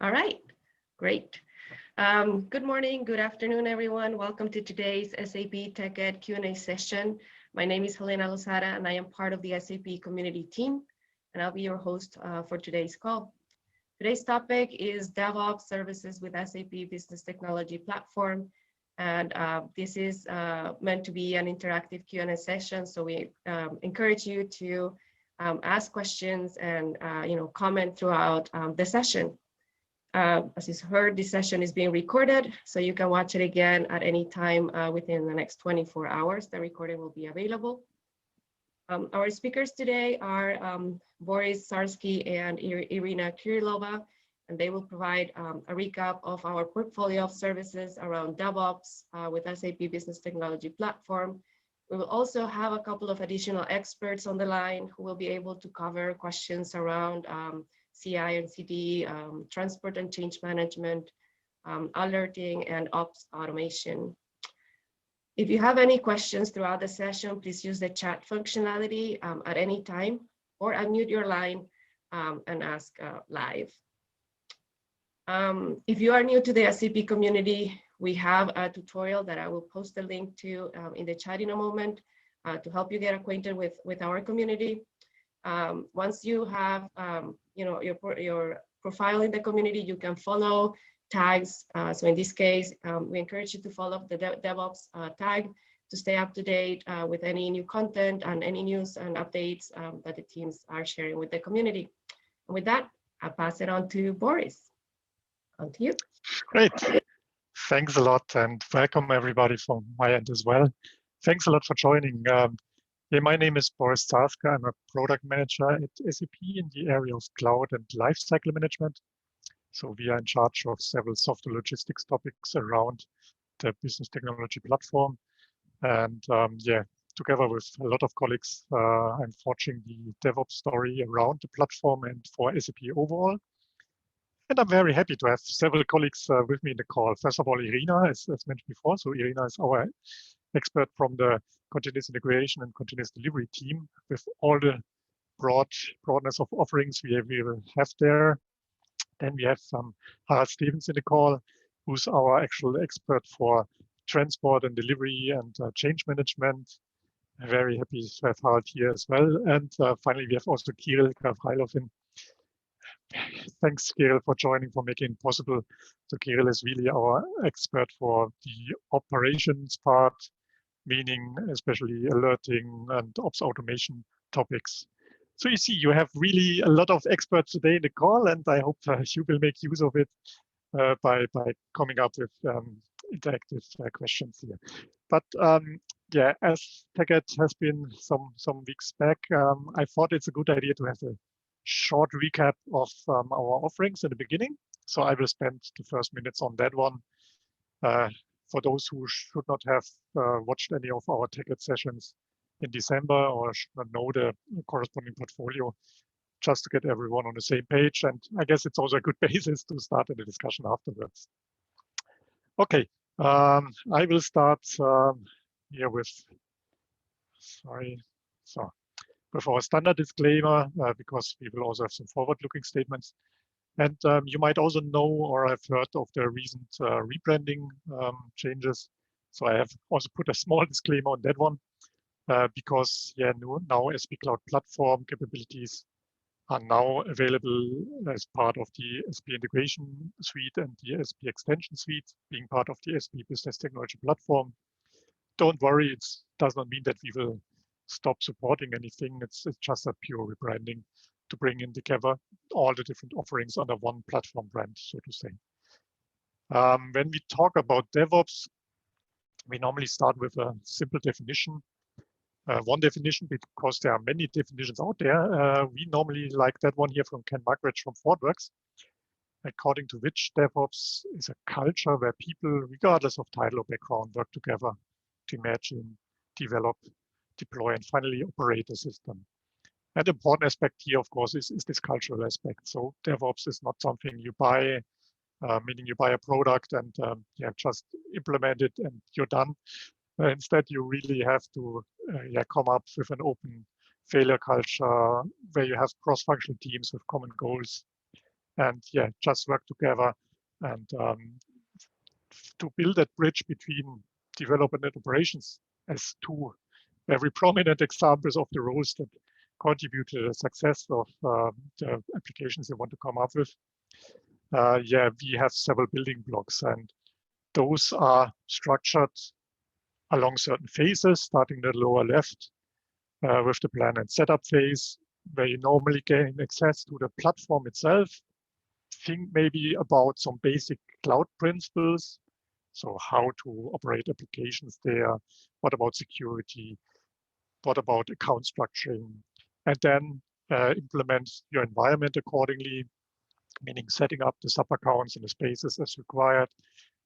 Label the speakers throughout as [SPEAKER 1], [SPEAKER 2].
[SPEAKER 1] All right, great. Good morning, good afternoon, everyone. Welcome to today's SAP TechEd Q&A session. My name is Helena Lozada, and I am part of the SAP Community team, and I'll be your host for today's call. Today's topic is DevOps services with SAP Business Technology Platform, and this is meant to be an interactive Q&A session, so we encourage you to ask questions and comment throughout the session. As you heard, this session is being recorded, so you can watch it again at any time within the next 24 hours. The recording will be available. Our speakers today are Boris Sarsky and Irina Kirilova, and they will provide a recap of our portfolio of services around DevOps with SAP Business Technology Platform. We will also have a couple of additional experts on the line who will be able to cover questions around CI and CD, transport and change management, alerting, and ops automation. If you have any questions throughout the session, please use the chat functionality at any time, or unmute your line and ask live. If you are new to the SAP community, we have a tutorial that I will post a link to in the chat in a moment to help you get acquainted with our community. Once you have your profile in the community, you can follow tags. So in this case, we encourage you to follow the DevOps tag to stay up to date with any new content and any news and updates that the teams are sharing with the community. And with that, I'll pass it on to Boris. On to you.
[SPEAKER 2] Great. Thanks a lot, and welcome everybody from my end as well. Thanks a lot for joining. My name is Boris Zarska. I'm a product manager at SAP in the area of cloud and lifecycle management. So we are in charge of several software logistics topics around the business technology platform. And together with a lot of colleagues, I'm forging the DevOps story around the platform and for SAP overall. And I'm very happy to have several colleagues with me in the call. First of all, Irina, as mentioned before. So Irina is our expert from the continuous integration and continuous delivery team with all the broadness of offerings we will have there. Then we have Harald Stevens in the call, who's our actual expert for transport and delivery and change management. I'm very happy to have Harald here as well. And finally, we have also Kirill Gavrilov in. Thanks, Kirill, for joining, for making it possible. So Kirill is really our expert for the operations part, meaning especially alerting and ops automation topics. So you see, you have really a lot of experts today in the call, and I hope you will make use of it by coming up with interactive questions here. But as TechEd has been some weeks back, I thought it's a good idea to have a short recap of our offerings in the beginning. So I will spend the first minutes on that one. For those who should not have watched any of our TechEd sessions in December or should not know the corresponding portfolio, just to get everyone on the same page. And I guess it's also a good basis to start the discussion afterwards. Okay, I will start here with, with our standard disclaimer, because we will also have some forward-looking statements. And you might also know or have heard of the recent rebranding changes. So I have also put a small disclaimer on that one, because now SAP Cloud Platform capabilities are now available as part of the SAP Integration Suite and the SAP Extension Suite, being part of the SAP Business Technology Platform. Don't worry, it does not mean that we will stop supporting anything. It's just a pure rebranding to bring in together all the different offerings under one platform brand, so to say. When we talk about DevOps, we normally start with a simple definition. One definition, because there are many definitions out there. We normally like that one here from Ken Muggeridge from ThoughtWorks, according to which DevOps is a culture where people, regardless of title or background, work together to imagine, develop, deploy, and finally operate a system. And the important aspect here, of course, is this cultural aspect. So DevOps is not something you buy, meaning you buy a product and just implement it and you're done. Instead, you really have to come up with an open failure culture where you have cross-functional teams with common goals and yeah, just work together and to build that bridge between development and operations as two very prominent examples of the roles that contribute to the success of the applications you want to come up with. Yeah, we have several building blocks, and those are structured along certain phases, starting the lower left with the plan and setup phase, where you normally gain access to the platform itself. Think maybe about some basic cloud principles. So how to operate applications there, what about security, what about account structuring, and then implement your environment accordingly, meaning setting up the sub-accounts and the spaces as required.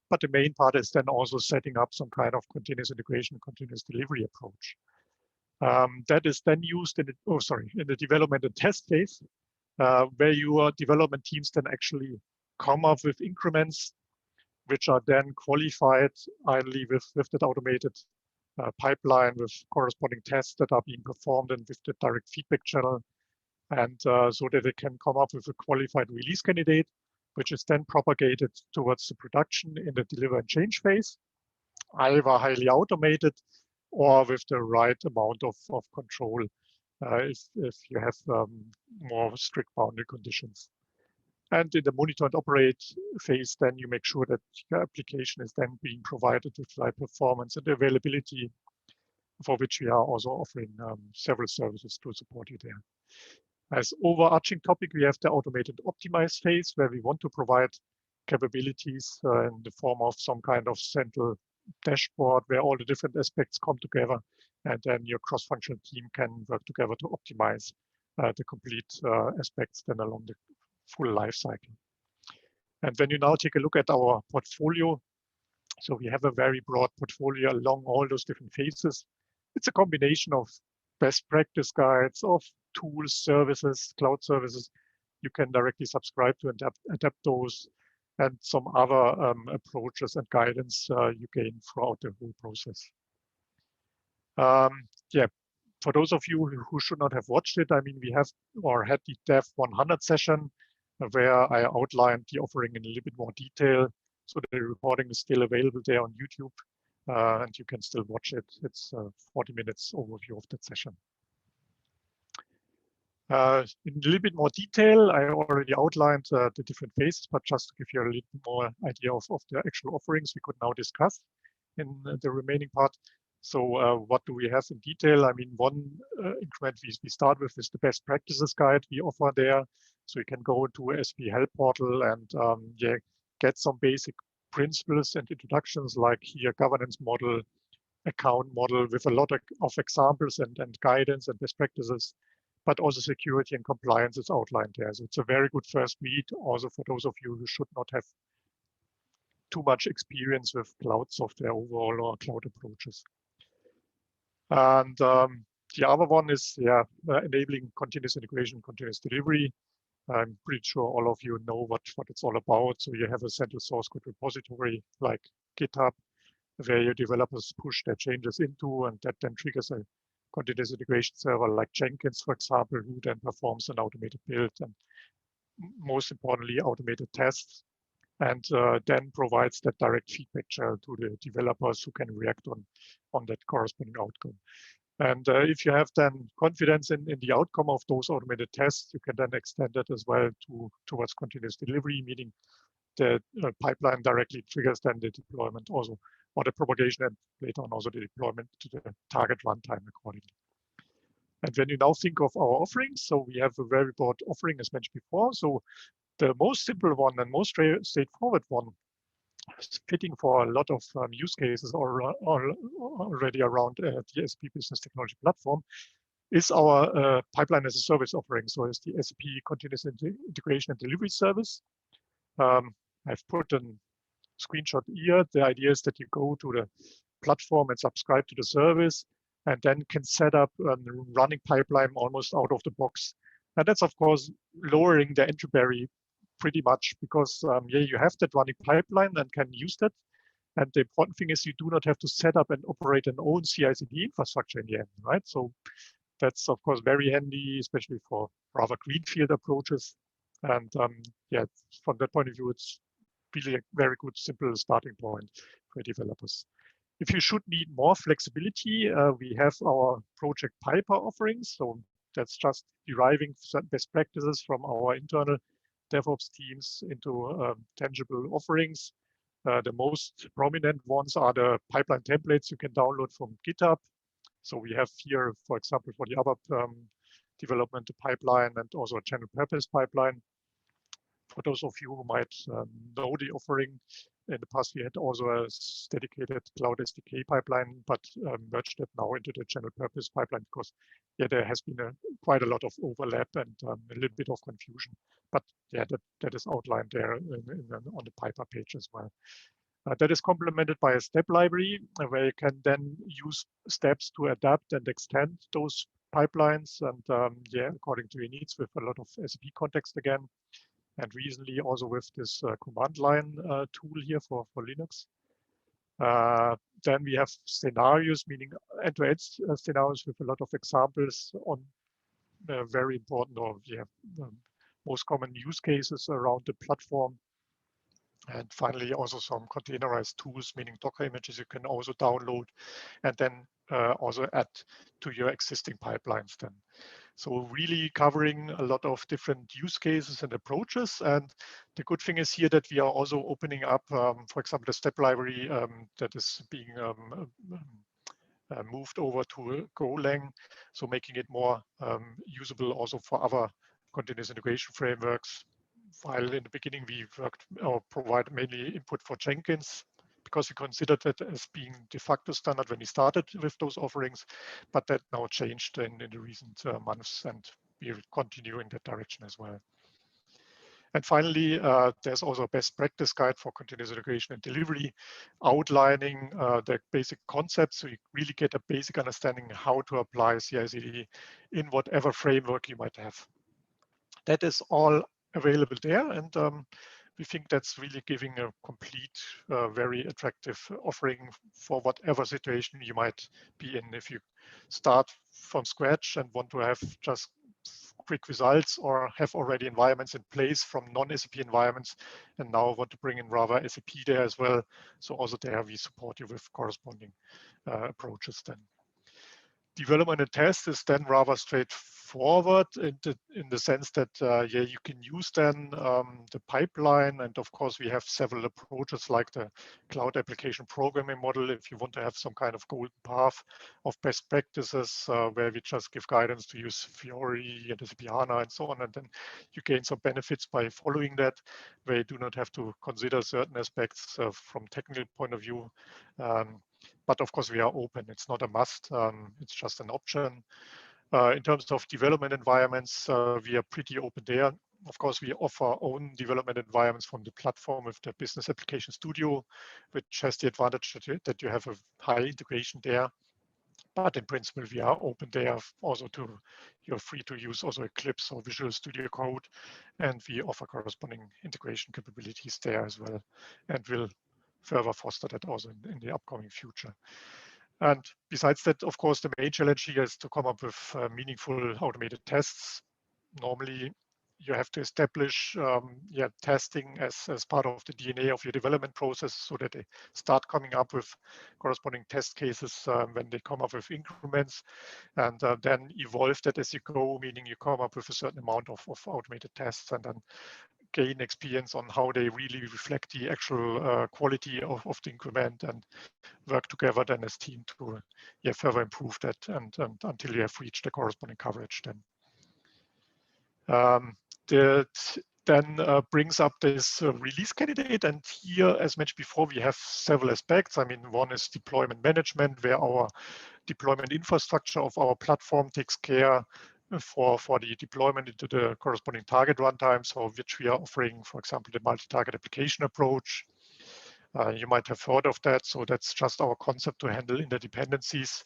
[SPEAKER 2] But the main part is then also setting up some kind of continuous integration, continuous delivery approach. That is then used in the development and test phase, where your development teams then actually come up with increments, which are then qualified ideally with that automated pipeline with corresponding tests that are being performed and with the direct feedback channel, and so that they can come up with a qualified release candidate, which is then propagated towards the production in the deliver and change phase, either highly automated or with the right amount of control if you have more strict boundary conditions. And in the monitor and operate phase, then you make sure that your application is then being provided with high performance and availability, for which we are also offering several services to support you there. As overarching topic, we have the automated optimize phase, where we want to provide capabilities in the form of some kind of central dashboard where all the different aspects come together, and then your cross-functional team can work together to optimize the complete aspects then along the full life cycle. And when you now take a look at our portfolio, so we have a very broad portfolio along all those different phases. It's a combination of best practice guides, of tools, services, cloud services. You can directly subscribe to and adapt those, and some other approaches and guidance you gain throughout the whole process. Yeah, for those of you who should not have watched it, I mean, we have or had the Dev 100 session where I outlined the offering in a little bit more detail. So the recording is still available there on YouTube, and you can still watch it. It's a 40 minutes overview of that session. In a little bit more detail, I already outlined the different phases, but just to give you a little more idea of the actual offerings we could now discuss in the remaining part. So what do we have in detail? I mean, one increment we start with is the best practices guide we offer there. So you can go to SAP Help Portal and yeah, get some basic principles and introductions, like here governance model, account model, with a lot of examples and guidance and best practices, but also security and compliance is outlined there. So it's a very good first meet also for those of you who should not have too much experience with cloud software overall or cloud approaches. And the other one is enabling continuous integration, continuous delivery. I'm pretty sure all of you know what it's all about. So you have a central source code repository like GitHub, where your developers push their changes into, and that then triggers a continuous integration server like Jenkins, for example, who then performs an automated build and most importantly, automated tests, and then provides that direct feedback channel to the developers who can react on that corresponding outcome. And if you have then confidence in the outcome of those automated tests, you can then extend that as well towards continuous delivery, meaning the pipeline directly triggers then the deployment also, or the propagation, and later on also the deployment to the target runtime accordingly. And when you now think of our offerings, so we have a very broad offering as mentioned before. So the most simple one and most straightforward one, fitting for a lot of use cases already around the SAP Business Technology Platform, is our pipeline as a service offering. So it's the SAP Continuous Integration and Delivery Service. I've put a screenshot here. The idea is that you go to the platform and subscribe to the service, and then can set up a running pipeline almost out of the box. And that's, of course, lowering the entry barrier pretty much, because yeah, you have that running pipeline and can use that. And the important thing is you do not have to set up and operate an own CI/CD infrastructure in the end, right? So that's, of course, very handy, especially for rather greenfield approaches. And yeah, from that point of view, it's really a very good, simple starting point for developers. If you should need more flexibility, we have our Project Piper offerings. So that's just deriving best practices from our internal DevOps teams into tangible offerings. The most prominent ones are the pipeline templates you can download from GitHub. So we have here, for example, for the ABAP development pipeline and also a general purpose pipeline. For those of you who might know the offering, in the past we had also a dedicated Cloud SDK pipeline, but merged it now into the general purpose pipeline because yeah, there has been quite a lot of overlap and a little bit of confusion. But yeah, that is outlined there on the Piper page as well. That is complemented by a step library where you can then use steps to adapt and extend those pipelines and yeah, according to your needs with a lot of SAP context again. And recently also with this command line tool here for Linux. Then we have scenarios, meaning end-to-end scenarios with a lot of examples on very important or yeah, most common use cases around the platform. And finally, also some containerized tools, meaning Docker images you can also download and then also add to your existing pipelines then. So really covering a lot of different use cases and approaches. And the good thing is here that we are also opening up, for example, the step library that is being moved over to Golang, so making it more usable also for other continuous integration frameworks. While in the beginning we worked or provide mainly input for Jenkins, because we considered that as being de facto standard when we started with those offerings, but that now changed in the recent months, and we will continue in that direction as well. And finally, there's also a best practice guide for continuous integration and delivery, outlining the basic concepts, so you really get a basic understanding how to apply CI/CD in whatever framework you might have. That is all available there, and we think that's really giving a complete, very attractive offering for whatever situation you might be in. If you start from scratch and want to have just quick results or have already environments in place from non-SAP environments and now want to bring in rather SAP there as well. So also there we support you with corresponding approaches then. Development and test is then rather straightforward in the sense that yeah, you can use then the pipeline, and of course we have several approaches like the cloud application programming model if you want to have some kind of golden path of best practices where we just give guidance to use Fiori and SAP HANA and so on, and then you gain some benefits by following that, where you do not have to consider certain aspects from technical point of view. But of course, we are open. It's not a must. It's just an option. In terms of development environments, we are pretty open there. Of course, we offer our own development environments from the platform with the Business Application Studio, which has the advantage that you have a high integration there. But in principle, we are open there also to, you're free to use also Eclipse or Visual Studio Code. And we offer corresponding integration capabilities there as well. And we'll further foster that also in the upcoming future. And besides that, of course, the main challenge here is to come up with meaningful automated tests. Normally, you have to establish testing as part of the DNA of your development process so that they start coming up with corresponding test cases when they come up with increments, and then evolve that as you go, meaning you come up with a certain amount of automated tests and then gain experience on how they really reflect the actual quality of the increment and work together then as team to further improve that and until you have reached the corresponding coverage then. That then brings up this release candidate, and here, as mentioned before, we have several aspects. I mean, one is deployment management, where our deployment infrastructure of our platform takes care for the deployment into the corresponding target runtime, so which we are offering, for example, the multi-target application approach. You might have heard of that. So that's just our concept to handle interdependencies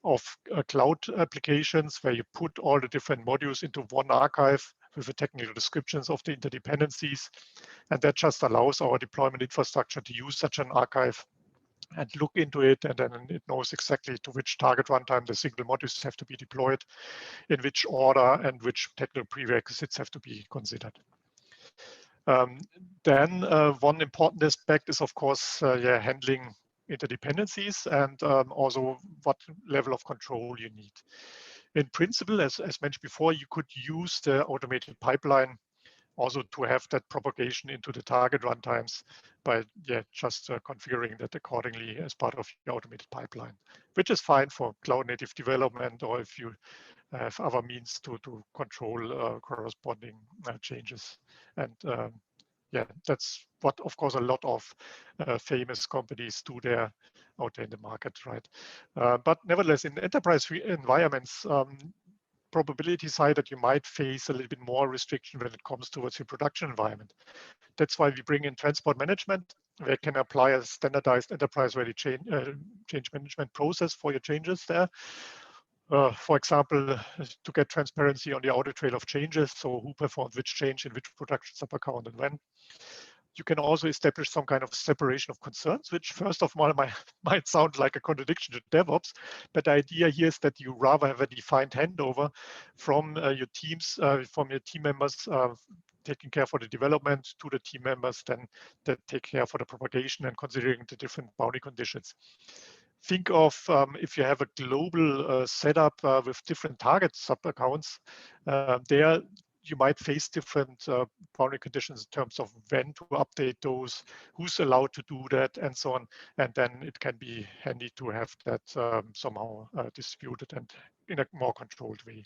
[SPEAKER 2] of cloud applications, where you put all the different modules into one archive with the technical descriptions of the interdependencies. And that just allows our deployment infrastructure to use such an archive and look into it, and then it knows exactly to which target runtime the single modules have to be deployed, in which order, and which technical prerequisites have to be considered. Then one important aspect is, of course, handling interdependencies and also what level of control you need. In principle, as mentioned before, you could use the automated pipeline also to have that propagation into the target runtimes by just configuring that accordingly as part of your automated pipeline, which is fine for cloud native development, or if you have other means to control corresponding changes. And that's what, of course, a lot of famous companies do there out there in the market, right? But nevertheless, in enterprise environments, probability side that you might face a little bit more restriction when it comes towards your production environment. That's why we bring in transport management, where you can apply a standardized enterprise-ready change management process for your changes there. For example, to get transparency on the audit trail of changes, so who performed which change in which production sub-account and when. You can also establish some kind of separation of concerns, which first of all might sound like a contradiction to DevOps, but the idea here is that you rather have a defined handover from your teams, from your team members taking care for the development to the team members then that take care for the propagation and considering the different boundary conditions. Think of if you have a global setup with different target sub-accounts, there you might face different boundary conditions in terms of when to update those, who's allowed to do that, and so on. And then it can be handy to have that somehow distributed and in a more controlled way.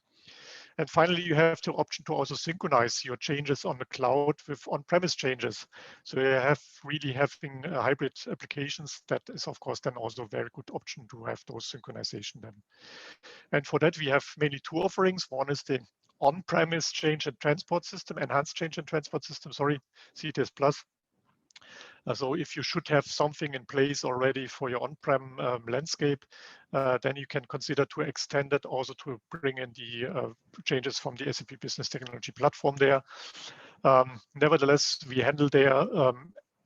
[SPEAKER 2] And finally, you have the option to also synchronize your changes on the cloud with on-premise changes. So you have really having hybrid applications. That is, of course, then also a very good option to have those synchronization then. And for that, we have mainly two offerings. One is the on-premise change and transport system, enhanced change and transport system, sorry, CTS Plus. So if you should have something in place already for your on-prem landscape, then you can consider to extend it also to bring in the changes from the SAP Business Technology Platform there. Nevertheless, we handle their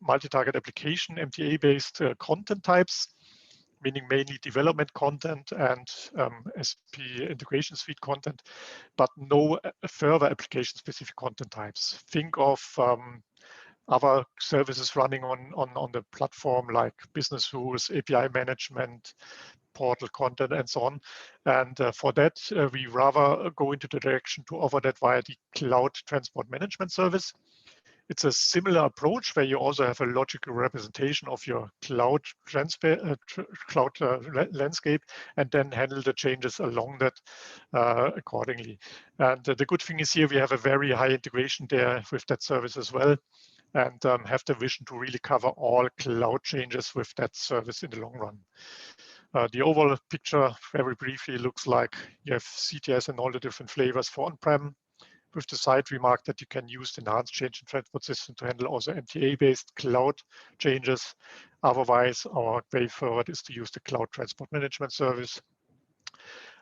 [SPEAKER 2] multi-target application, MTA-based content types, meaning mainly development content and SP integration suite content, but no further application-specific content types. Think of other services running on the platform like business rules, API management, portal content, and so on. And for that, we rather go into the direction to offer that via the cloud transport management service. It's a similar approach where you also have a logical representation of your cloud landscape and then handle the changes along that accordingly. And the good thing is here we have a very high integration there with that service as well, and have the vision to really cover all cloud changes with that service in the long run. The overall picture very briefly looks like you have CTS and all the different flavors for on-prem, with the side remark that you can use the enhanced change and transport system to handle also MTA-based cloud changes. Otherwise, our way forward is to use the cloud transport management service.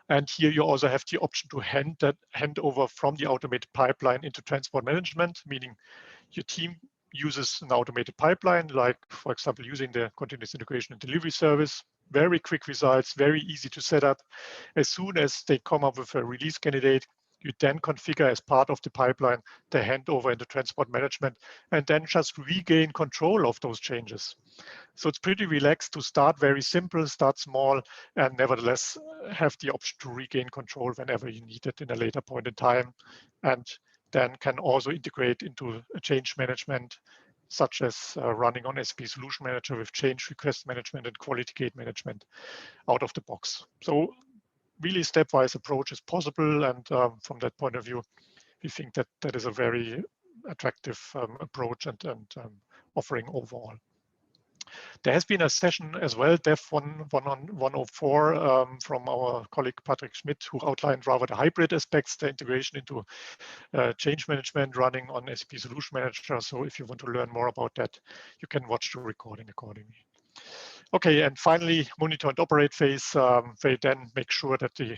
[SPEAKER 2] And here you also have the option to hand over from the automated pipeline into transport management, meaning your team uses an automated pipeline, like, for example, using the continuous integration and delivery service. Very quick results, very easy to set up. As soon as they come up with a release candidate, you then configure as part of the pipeline the handover into transport management and then just regain control of those changes. So it's pretty relaxed to start very simple, start small, and nevertheless have the option to regain control whenever you need it in a later point in time, and then can also integrate into a change management, such as running on SAP Solution Manager with change request management and quality gate management out of the box. So really stepwise approach is possible, and from that point of view, we think that that is a very attractive approach and offering overall. There has been a session as well, Dev 104, from our colleague Patrick Schmidt, who outlined rather the hybrid aspects, the integration into change management running on SAP Solution Manager. So if you want to learn more about that, you can watch the recording accordingly. Okay, and finally, monitor and operate phase. They then make sure that the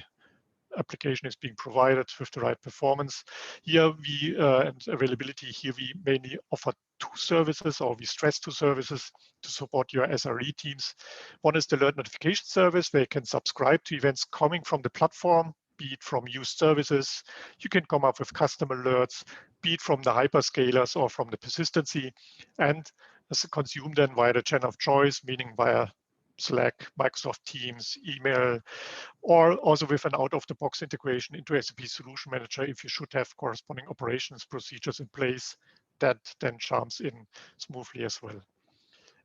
[SPEAKER 2] application is being provided with the right performance. Here we and availability. Here we mainly offer two services, or we stress two services to support your SRE teams. One is the alert notification service, where you can subscribe to events coming from the platform, be it from used services. You can come up with custom alerts, be it from the hyperscalers or from the persistency, and consume them via the channel of choice, meaning via Slack, Microsoft Teams, email, or also with an out-of-the-box integration into SAP Solution Manager if you should have corresponding operations procedures in place that then jumps in smoothly as well.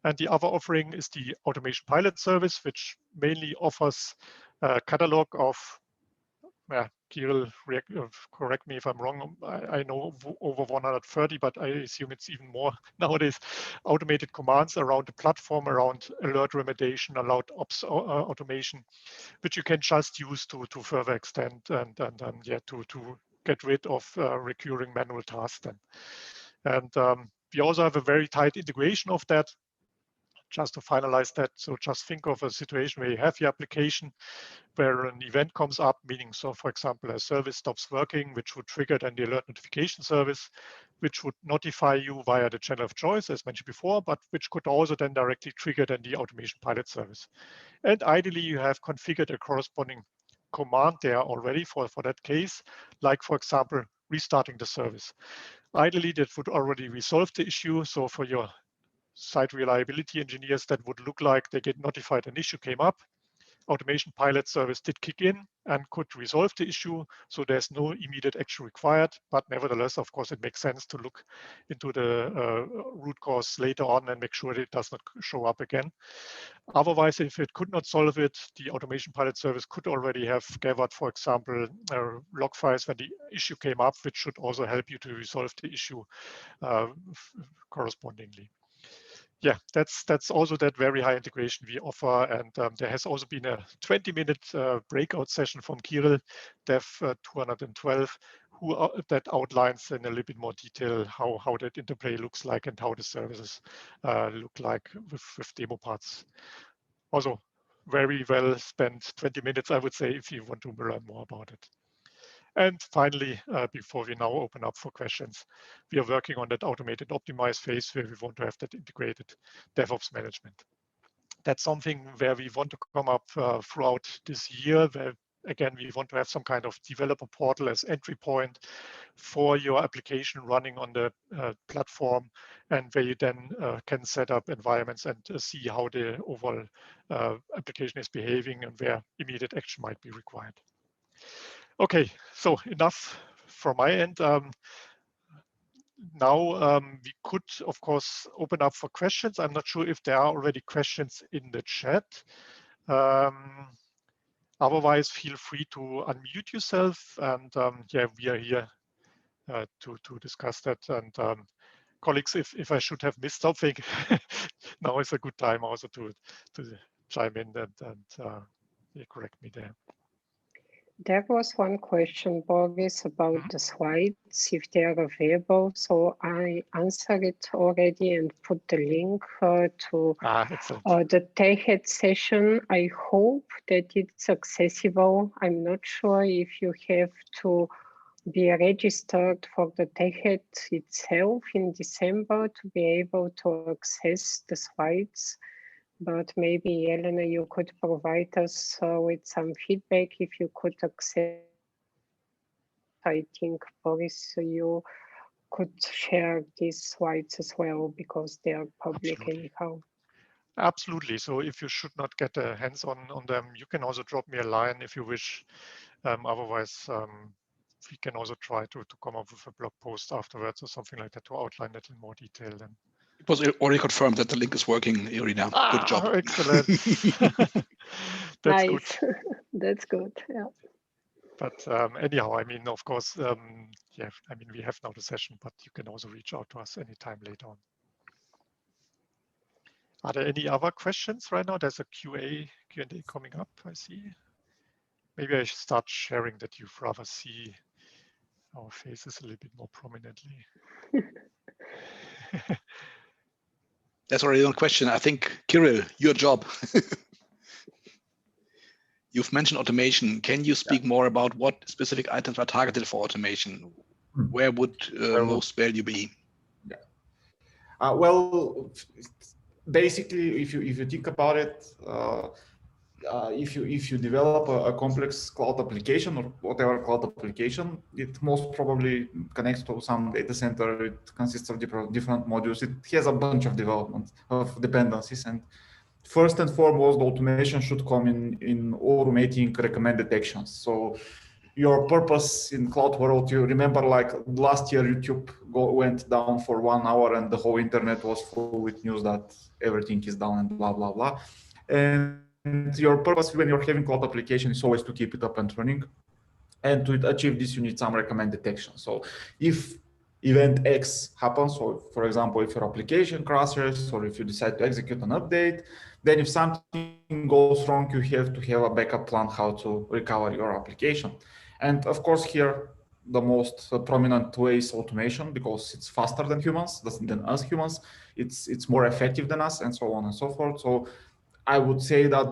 [SPEAKER 2] And the other offering is the automation pilot service, which mainly offers a catalog of, Kirill, correct me if I'm wrong, I know over 130, but I assume it's even more nowadays, automated commands around the platform, around alert remediation, allowed ops automation, which you can just use to further extend and to get rid of recurring manual tasks then. And we also have a very tight integration of that. Just to finalize that, so just think of a situation where you have your application where an event comes up, meaning, so for example, a service stops working, which would trigger then the alert notification service, which would notify you via the channel of choice, as mentioned before, but which could also then directly trigger then the automation pilot service. And ideally, you have configured a corresponding command there already for that case, like, for example, restarting the service. Ideally, that would already resolve the issue. So for your site reliability engineers, that would look like they get notified an issue came up. Automation pilot service did kick in and could resolve the issue. So there's no immediate action required, but nevertheless, of course, it makes sense to look into the root cause later on and make sure that it does not show up again. Otherwise, if it could not solve it, the automation pilot service could already have gathered, for example, log files when the issue came up, which should also help you to resolve the issue correspondingly. Yeah, that's also that very high integration we offer. And there has also been a 20-minute breakout session from Kirill, Dev 212, that outlines in a little bit more detail how that interplay looks like and how the services look like with demo parts. Also, very well spent 20 minutes, I would say, if you want to learn more about it. And finally, before we now open up for questions, we are working on that automated optimize phase where we want to have that integrated DevOps management. That's something where we want to come up throughout this year, where again, we want to have some kind of developer portal as entry point for your application running on the platform, and where you then can set up environments and see how the overall application is behaving and where immediate action might be required. Okay, so enough from my end. Now we could, of course, open up for questions. I'm not sure if there are already questions in the chat. Otherwise, feel free to unmute yourself. And yeah, we are here to discuss that. And colleagues, if I should have missed something, now is a good time also to chime in and correct me there.
[SPEAKER 3] There was one question, Boris, about the slides, if they are available. So I answered it already and put the link to the TechEd session. I hope that it's accessible. I'm not sure if you have to be registered for the TechEd itself in December to be able to access the slides. But maybe, Elena, you could provide us with some feedback if you could accept. I think, Boris, you could share these slides as well because they are public anyhow.
[SPEAKER 2] Absolutely. So if you should not get a hands on them, you can also drop me a line if you wish. Otherwise, we can also try to come up with a blog post afterwards or something like that to outline that in more detail. Then.
[SPEAKER 4] It was already confirmed that the link is working, Irina. Good job.
[SPEAKER 2] Excellent. That's
[SPEAKER 3] nice.
[SPEAKER 2] Good.
[SPEAKER 3] That's good. Yeah.
[SPEAKER 2] But anyhow, I mean, of course, yeah, I mean, we have now the session, but you can also reach out to us anytime later on. Are there any other questions right now? There's a Q&A coming up, I see. Maybe I should start sharing that you rather see our faces a little bit more prominently.
[SPEAKER 4] That's already one question. I think, Kirill, your job. You've mentioned automation. Can you speak more about what specific items are targeted for automation? Where would most value be?
[SPEAKER 5] Yeah. Well, basically, if you think about it, if you develop a complex cloud application or whatever cloud application, it most probably connects to some data center. It consists of different modules. It has a bunch of development of dependencies, and first and foremost, the automation should come in automating recommended actions. So your purpose in cloud world, you remember, like last year YouTube went down for 1 hour and the whole internet was full with news that everything is down and blah blah blah. And your purpose when you're having cloud application is always to keep it up and running, and to achieve this you need some recommended action. So if event X happens, so for example, if your application crashes or if you decide to execute an update, then if something goes wrong, you have to have a backup plan how to recover your application. And of course here the most prominent way is automation, because it's faster than humans, than us humans. It's more effective than us, and so on and so forth. So I would say that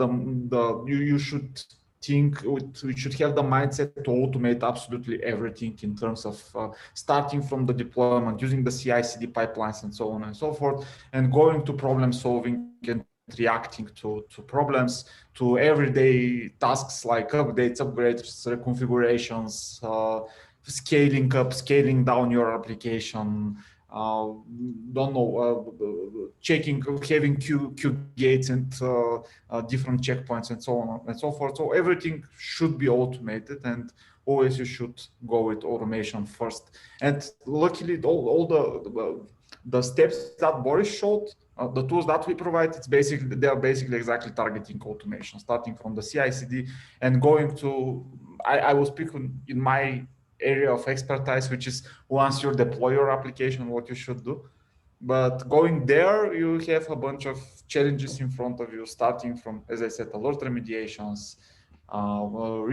[SPEAKER 5] you should think, we should have the mindset to automate absolutely everything in terms of starting from the deployment, using the CI/CD pipelines and so on and so forth, and going to problem solving and reacting to problems, to everyday tasks like updates, upgrades, reconfigurations, scaling up, scaling down your application, don't know, checking, having queue gates and different checkpoints and so on and so forth. So everything should be automated, and always you should go with automation first. And luckily, all the steps that Boris showed, the tools that we provide, they are basically exactly targeting automation, starting from the CI/CD and going to, I will speak in my area of expertise, which is once you deploy your application, what you should do. But going there, you have a bunch of challenges in front of you, starting from, as I said, alert remediations,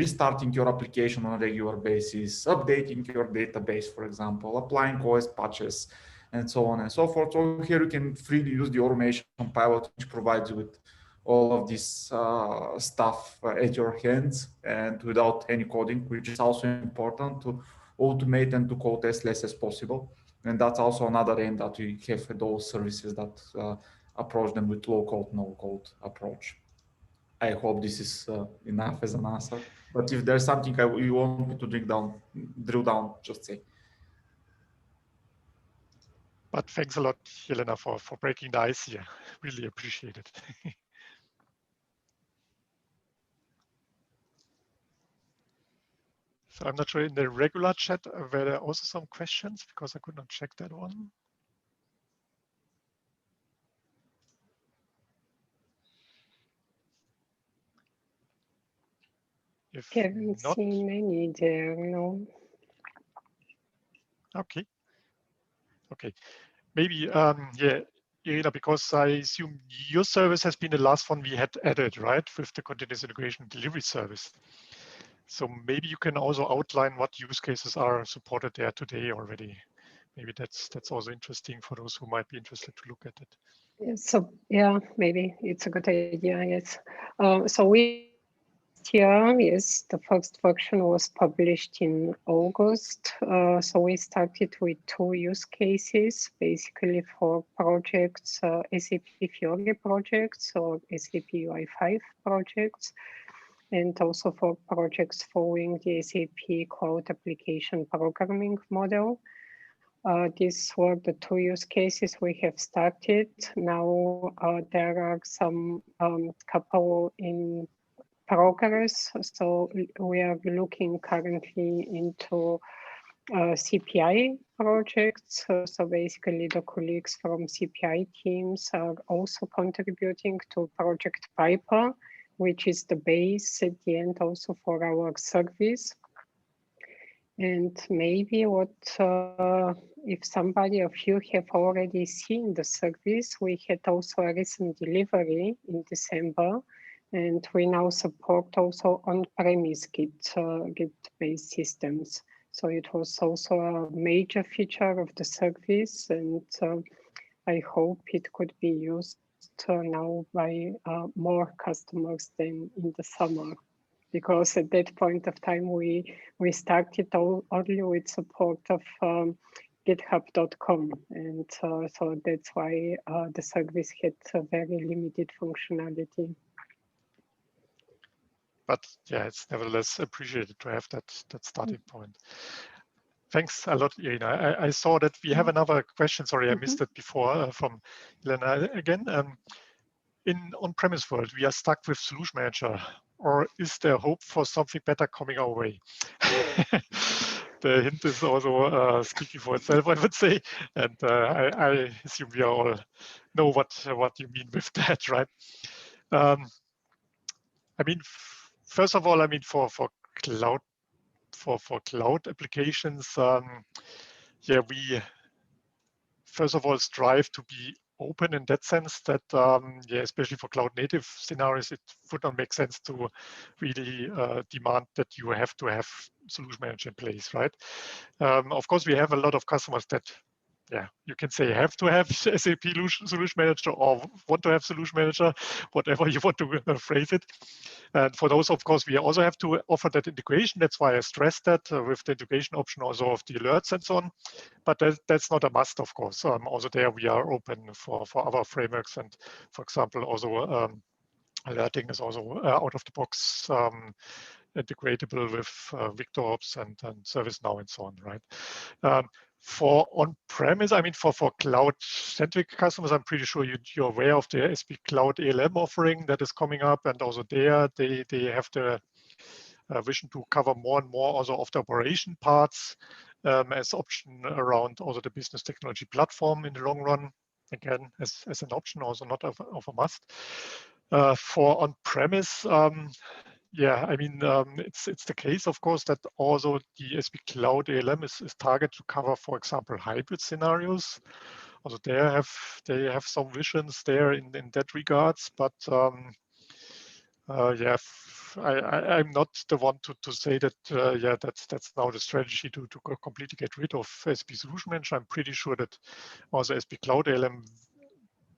[SPEAKER 5] restarting your application on a regular basis, updating your database, for example, applying OS patches, and so on and so forth. So here you can freely use the automation pilot, which provides you with all of this stuff at your hands and without any coding, which is also important to automate and to code as less as possible. And that's also another aim that we have with those services that approach them with low code, no code approach. I hope this is enough as an answer. But if there's something you want me to drill down, just say.
[SPEAKER 2] But thanks a lot, Jelena, for breaking the ice here. Really appreciate it. So I'm not sure in the regular chat were there also some questions, because I could not check that one. If
[SPEAKER 3] haven't
[SPEAKER 2] not,
[SPEAKER 3] seen any there, no.
[SPEAKER 2] Okay. Maybe, yeah, Irina, because I assume your service has been the last one we had added, right, with the continuous integration delivery service. So maybe you can also outline what use cases are supported there today already. Maybe that's also interesting for those who might be interested to look at it.
[SPEAKER 3] So yeah, maybe it's a good idea. Yes. So yes, the first version was published in August. So we started with 2 use cases, basically for projects, SAP Fiori projects or SAP UI5 projects, and also for projects following the SAP Cloud Application Programming model. These were the 2 use cases we have started. Now there are some couple in progress. So we are looking currently into CPI projects. So basically the colleagues from CPI teams are also contributing to Project Piper, which is the base at the end also for our service. And maybe if somebody of you have already seen the service, we had also a recent delivery in December, and we now support also on-premise Git-based systems. So it was also a major feature of the service, and I hope it could be used now by more customers than in the summer. Because at that point of time, we started only with support of github.com. And so that's why the service had a very limited functionality.
[SPEAKER 2] but yeah, it's nevertheless appreciated to have that starting point. Thanks a lot, Irina. I saw that we have another question. Sorry, I missed it before from Elena again. In on-premise world, we are stuck with Solution Manager, or is there hope for something better coming our way? The hint is also speaking for itself, I would say, and I assume we all know what you mean with that, right? I mean, first of all, I mean for cloud applications, yeah, we first of all strive to be open in that sense that, yeah, especially for cloud native scenarios, it would not make sense to really demand that you have to have Solution Manager in place, right? Of course, we have a lot of customers that, yeah, you can say have to have SAP Solution Manager or want to have Solution Manager, whatever you want to phrase it. And for those, of course, we also have to offer that integration. That's why I stressed that with the integration option also of the alerts and so on. But that's not a must, of course. Also there we are open for other frameworks. And for example, also alerting is also out of the box integratable with VictorOps and ServiceNow and so on, right? For on-premise, I mean, for cloud-centric customers, I'm pretty sure you're aware of the SAP Cloud ALM offering that is coming up, and also there they have the vision to cover more and more also of the operation parts as option around also the business technology platform in the long run. Again, as an option, also not of a must. For on-premise, yeah, I mean, it's the case, of course, that also the SAP Cloud ALM is targeted to cover, for example, hybrid scenarios. Also, they have some visions there in that regards, but yeah, I'm not the one to say that. Yeah, that's now the strategy to completely get rid of SAP Solution Manager. I'm pretty sure that also SAP Cloud ALM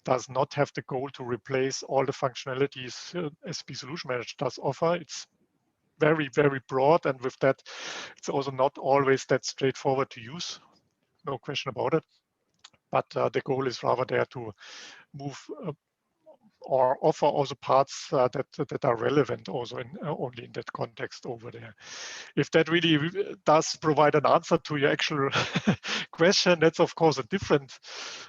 [SPEAKER 2] does not have the goal to replace all the functionalities SAP Solution Manager does offer. It's very, very broad, and with that, it's also not always that straightforward to use. No question about it. But the goal is rather there to move or offer also parts that are relevant also only in that context over there. If that really does provide an answer to your actual question, that's of course a different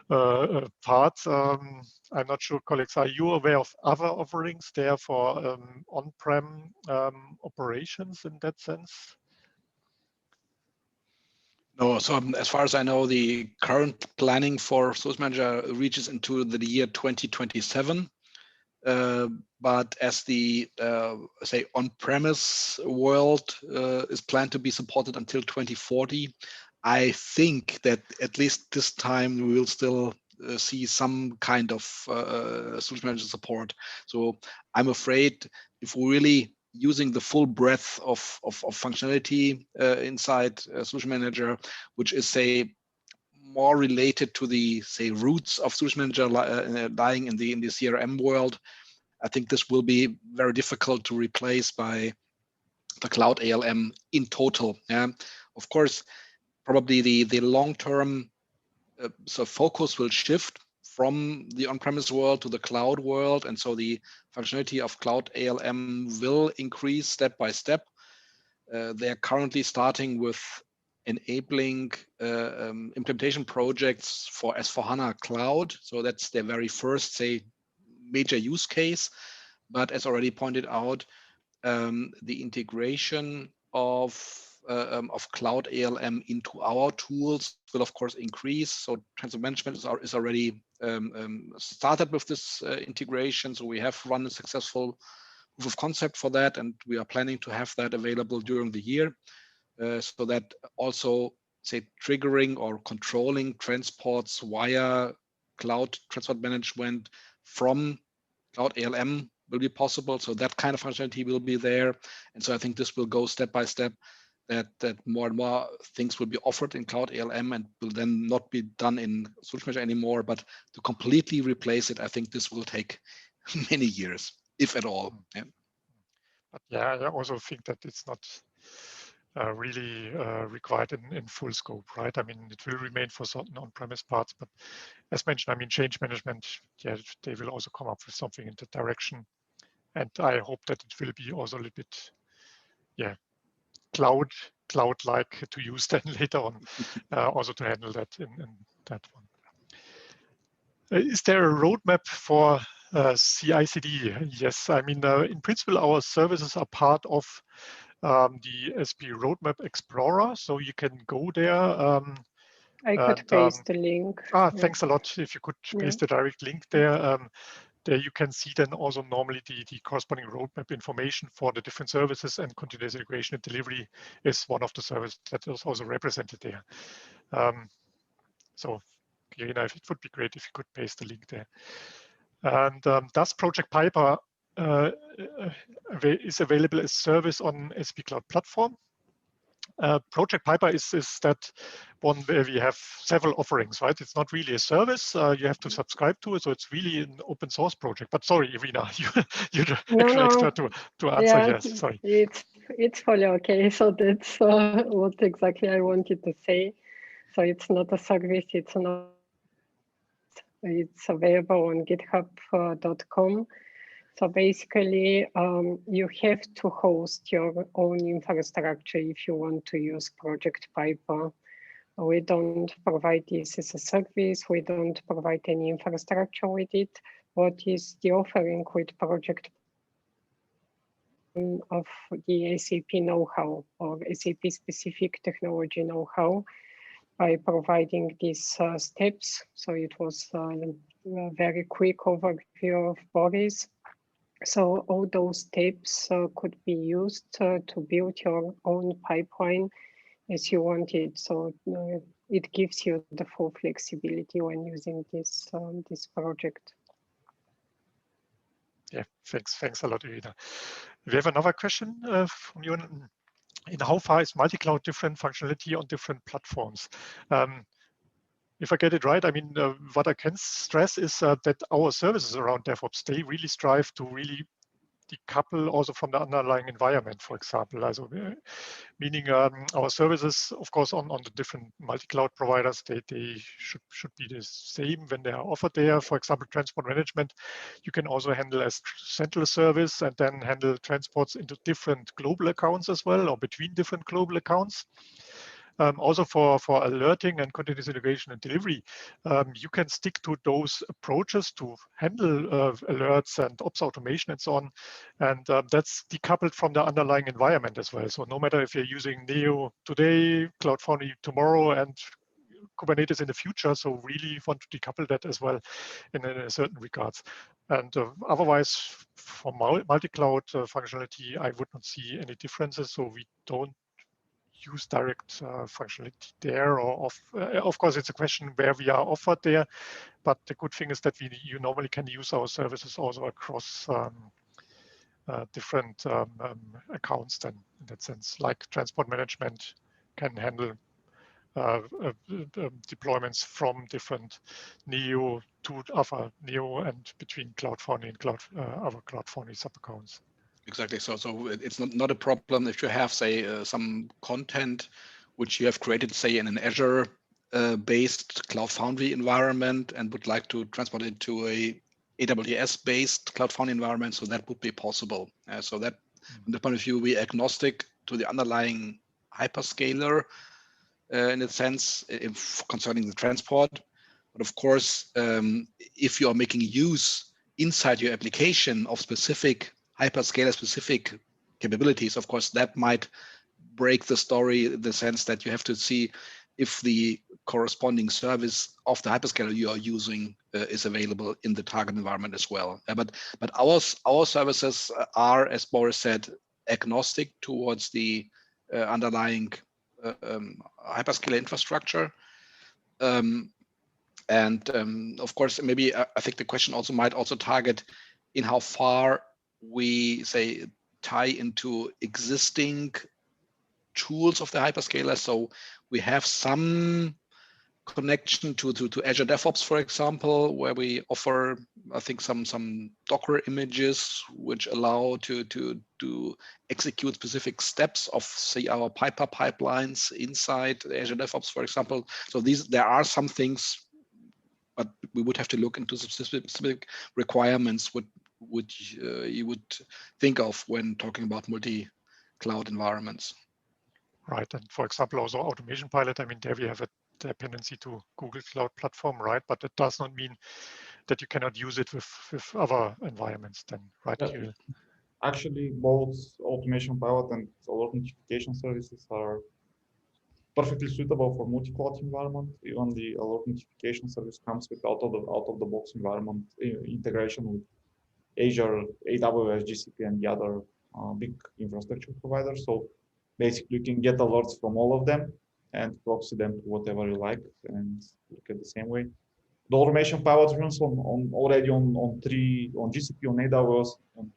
[SPEAKER 2] part. I'm not sure, colleagues, are you aware of other offerings there for on-prem operations in that sense?
[SPEAKER 4] No, so as far as I know, the current planning for Solution Manager reaches into the year 2027. But as the say on-premise world is planned to be supported until 2040, I think that at least this time we will still see some kind of Solution Manager support. So I'm afraid if we're really using the full breadth of functionality inside Solution Manager, which is, say, more related to the, say, roots of Solution Manager lying in the CRM world, I think this will be very difficult to replace by the Cloud ALM in total. Yeah, of course, probably the long-term so focus will shift from the on-premise world to the cloud world, and so the functionality of Cloud ALM will increase step by step. They are currently starting with enabling implementation projects for S/4HANA Cloud. So that's their very first, say, major use case. But as already pointed out, the integration of Cloud ALM into our tools will of course increase. So transport management is already started with this integration. So we have run a successful proof of concept for that, and we are planning to have that available during the year, so that also, say, triggering or controlling transports via cloud transport management from Cloud ALM will be possible. So that kind of functionality will be there. And so I think this will go step by step, that more and more things will be offered in Cloud ALM and will then not be done in Solution Manager anymore. But to completely replace it, I think this will take many years, if at all. Yeah.
[SPEAKER 2] But yeah, I also think that it's not really required in full scope, right? I mean, it will remain for certain on-premise parts, but as mentioned, I mean, change management, yeah, they will also come up with something in that direction. And I hope that it will be also a little bit, yeah, cloud-like to use then later on, also to handle that in that one. Is there a roadmap for CI/CD? Yes, I mean, in principle, our services are part of the SAP Roadmap Explorer, so you can go there.
[SPEAKER 3] I could paste the link.
[SPEAKER 2] Thanks a lot. If you could paste the direct link there. There you can see then also normally the corresponding roadmap information for the different services, and continuous integration and delivery is one of the services that is also represented there. So, Irina, it would be great if you could paste the link there. And does Project Piper is available as service on SAP Cloud Platform? Project Piper is that one where we have several offerings, right? It's not really a service you have to subscribe to it, so it's really an open source project. But sorry, Irina, you're the actual expert to answer.
[SPEAKER 3] Yeah,
[SPEAKER 2] yes, sorry.
[SPEAKER 3] It's fully okay. So that's what exactly I wanted to say. So it's not a service. It's available on GitHub.com. So basically, you have to host your own infrastructure if you want to use Project Piper. We don't provide this as a service. We don't provide any infrastructure with it. What is the offering with Project of the SAP know-how or SAP specific technology know-how by providing these steps. So it was a very quick overview of Boris. So all those steps could be used to build your own pipeline as you want it. So it gives you the full flexibility when using this this project.
[SPEAKER 2] Yeah, thanks a lot, Irina. We have another question from you. In how far is multi-cloud different functionality on different platforms? If I get it right, I mean, what I can stress is that our services around DevOps, they really strive to really decouple also from the underlying environment, for example. Also, meaning our services, of course, on the different multi-cloud providers, they should be the same when they are offered there. For example, transport management, you can also handle as central service and then handle transports into different global accounts as well, or between different global accounts. Also for alerting and continuous integration and delivery, you can stick to those approaches to handle alerts and ops automation and so on. And that's decoupled from the underlying environment as well. So no matter if you're using Neo today, Cloud Foundry tomorrow, and Kubernetes in the future, so really want to decouple that as well in a certain regards. And otherwise, for multi-cloud functionality, I would not see any differences. So we don't use direct functionality there, or of course it's a question where we are offered there, but the good thing is that you normally can use our services also across different accounts then, in that sense, like transport management can handle deployments from different Neo to other Neo and between Cloud Foundry and other Cloud Foundry sub-accounts.
[SPEAKER 4] Exactly. So it's not a problem if you have, say, some content which you have created, say, in an Azure-based Cloud Foundry environment and would like to transport it to a AWS-based Cloud Foundry environment. So that would be possible. So that, from the point of view, we're agnostic to the underlying hyperscaler in a sense concerning the transport. But of course, if you are making use inside your application of specific hyperscaler specific capabilities, of course, that might break the story in the sense that you have to see if the corresponding service of the hyperscaler you are using is available in the target environment as well. But our services are, as Boris said, agnostic towards the underlying hyperscaler infrastructure. Of course, maybe I think the question also might also target in how far we say tie into existing tools of the hyperscaler. So we have some connection to Azure DevOps, for example, where we offer, I think, some Docker images which allow to execute specific steps of, say, our Piper pipelines inside Azure DevOps, for example. So there are some things, but we would have to look into specific requirements you would think of when talking about multi-cloud environments.
[SPEAKER 2] Right, and for example, also Automation Pilot, I mean, there we have a dependency to Google Cloud Platform, right? But it does not mean that you cannot use it with other environments then, right?
[SPEAKER 5] Yeah. Actually, both Automation Pilot and Alert Notification services are perfectly suitable for multi-cloud environment. Even the Alert Notification service comes with out-of-the-box environment integration with Azure, AWS, GCP, and the other big infrastructure providers. So basically, you can get alerts from all of them and proxy them to whatever you like and look at the same way. The Automation Pilot runs already on GCP, on AWS,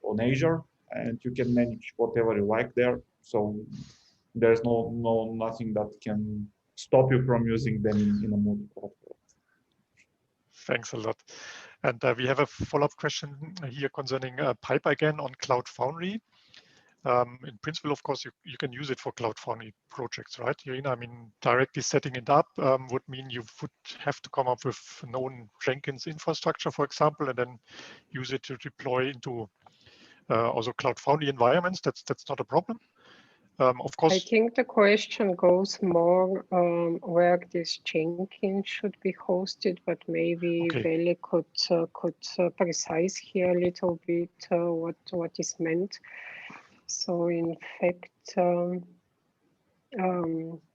[SPEAKER 5] on Azure, and you can manage whatever you like there. So there's nothing that can stop you from using them in a multi-cloud.
[SPEAKER 2] Thanks a lot. And we have a follow-up question here concerning Pipe again on Cloud Foundry. In principle, of course, you can use it for Cloud Foundry projects, right, Irina? I mean, directly setting it up would mean you would have to come up with known Jenkins infrastructure, for example, and then use it to deploy into also Cloud Foundry environments. That's not a problem. Of course,
[SPEAKER 3] I think the question goes more where this Jenkins should be hosted, but maybe Veli could precise here a little bit what is meant. So in fact,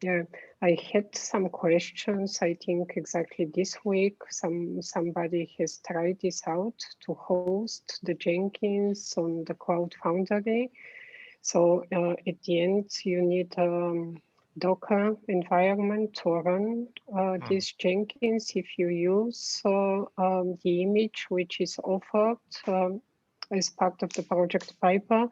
[SPEAKER 3] yeah, I had some questions. I think exactly this week, somebody has tried this out to host the Jenkins on the Cloud Foundry. So at the end, you need a Docker environment to run this Jenkins if you use the image which is offered as part of the project Piper.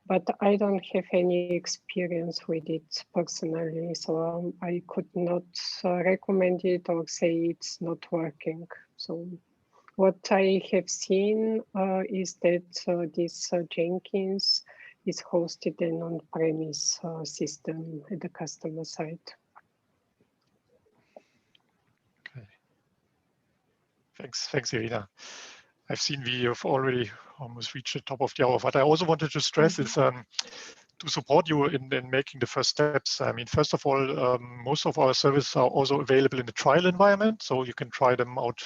[SPEAKER 3] But I don't have any experience with it personally, so I could not recommend it or say it's not working. So what I have seen is that this Jenkins is hosted in on-premise system at the customer side.
[SPEAKER 2] Okay. Thanks, Irina. I've seen we have already almost reached the top of the hour. What I also wanted to stress is to support you in making the first steps. I mean, first of all, most of our services are also available in the trial environment, so you can try them out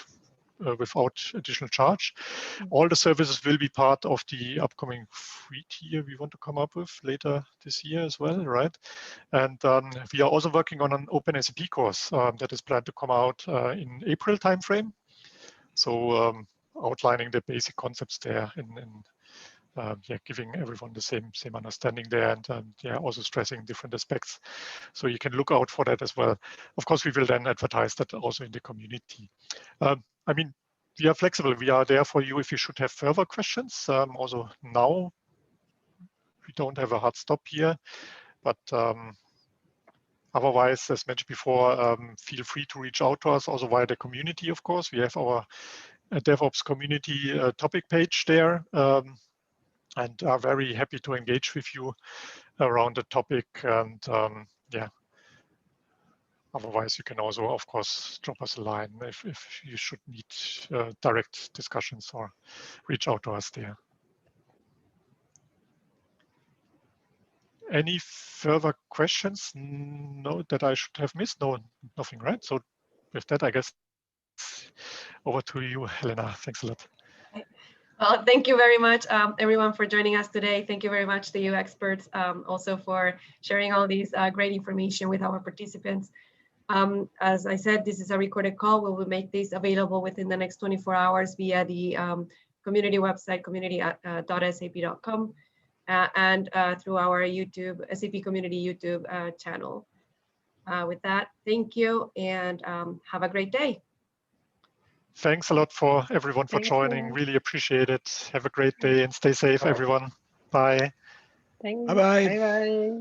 [SPEAKER 2] without additional charge. All the services will be part of the upcoming free tier we want to come up with later this year as well, right? And we are also working on an open SAP course that is planned to come out in April timeframe. So outlining the basic concepts there and giving everyone the same understanding there, and also stressing different aspects. So you can look out for that as well. Of course, we will then advertise that also in the community. I mean, we are flexible. We are there for you if you should have further questions. Also now, we don't have a hard stop here, but otherwise, as mentioned before, feel free to reach out to us also via the community, of course. We have our DevOps community topic page there, and are very happy to engage with you around the topic. And otherwise, you can also, of course, drop us a line if you should need direct discussions or reach out to us there. Any further questions? No, that I should have missed? No, nothing, right? So with that, I guess over to you, Helena. Thanks a lot.
[SPEAKER 1] Well, thank you very much, everyone, for joining us today. Thank you very much to you experts also for sharing all these great information with our participants. As I said, this is a recorded call. We will make this available within the next 24 hours via the community website, community.sap.com, and through our YouTube, SAP Community YouTube channel. With that, thank you and have a great day.
[SPEAKER 2] Thanks a lot for everyone for joining. Really appreciate it. Have a great day and stay safe, everyone. Bye.
[SPEAKER 3] Thanks.
[SPEAKER 4] Bye-bye.
[SPEAKER 3] Bye-bye.